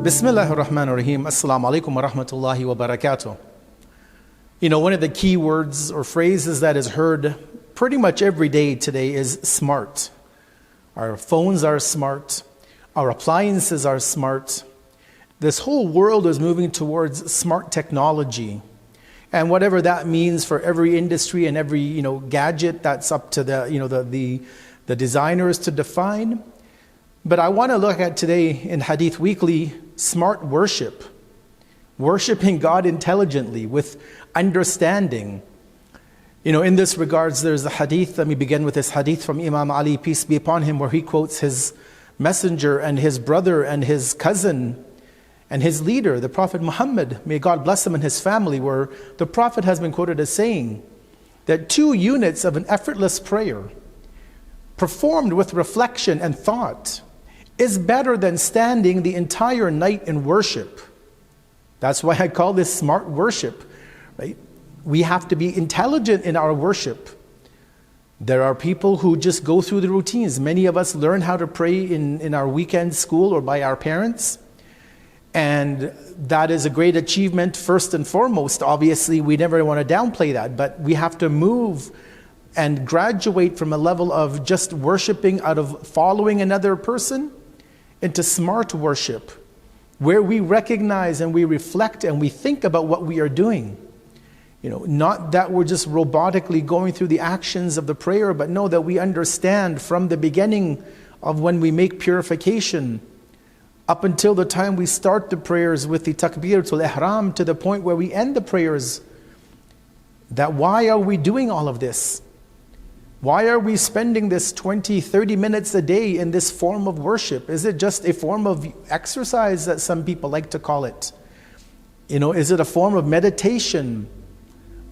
Bismillahir Rahmanir Rahim. Assalamu alaikum wa rahmatullahi wa barakatuh. You know, one of the key words or phrases that is heard pretty much every day today is smart. Our phones are smart. Our appliances are smart. This whole world is moving towards smart technology. And whatever that means for every industry and every, gadget, that's up to the designers to define. But I want to look at today in Hadith Weekly, smart worship. Worshiping God intelligently with understanding. In this regards, there's a hadith. Let me begin with this hadith from Imam Ali, peace be upon him, where he quotes his messenger and his brother and his cousin and his leader, the Prophet Muhammad, may God bless him and his family, where the Prophet has been quoted as saying that 2 units of an effortless prayer performed with reflection and thought is better than standing the entire night in worship. That's why I call this smart worship, right? We have to be intelligent in our worship. There are people who just go through the routines. Many of us learn how to pray in our weekend school or by our parents. And that is a great achievement first and foremost. Obviously, we never want to downplay that, but we have to move and graduate from a level of just worshiping out of following another person into smart worship, where we recognize and we reflect and we think about what we are doing. Not that we're just robotically going through the actions of the prayer, but know that we understand from the beginning of when we make purification up until the time we start the prayers with the takbiratul ihram to the point where we end the prayers, that why are we doing all of this? Why are we spending this 20, 30 minutes a day in this form of worship? Is it just a form of exercise that some people like to call it? Is it a form of meditation?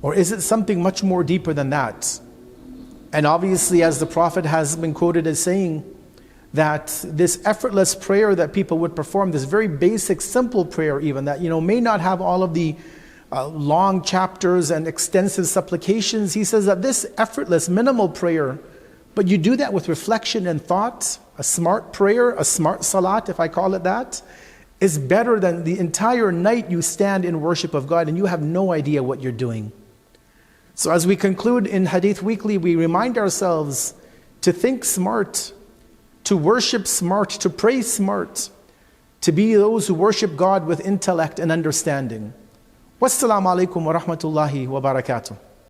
Or is it something much more deeper than that? And obviously, as the Prophet has been quoted as saying, that this effortless prayer that people would perform, this very basic, simple prayer even, that may not have all of the long chapters and extensive supplications. He says that this effortless, minimal prayer, but you do that with reflection and thought, a smart prayer, a smart salat, if I call it that, is better than the entire night you stand in worship of God and you have no idea what you're doing. So as we conclude in Hadith Weekly, we remind ourselves to think smart, to worship smart, to pray smart, to be those who worship God with intellect and understanding. Wassalamu alaikum wa rahmatullahi wa barakatuh.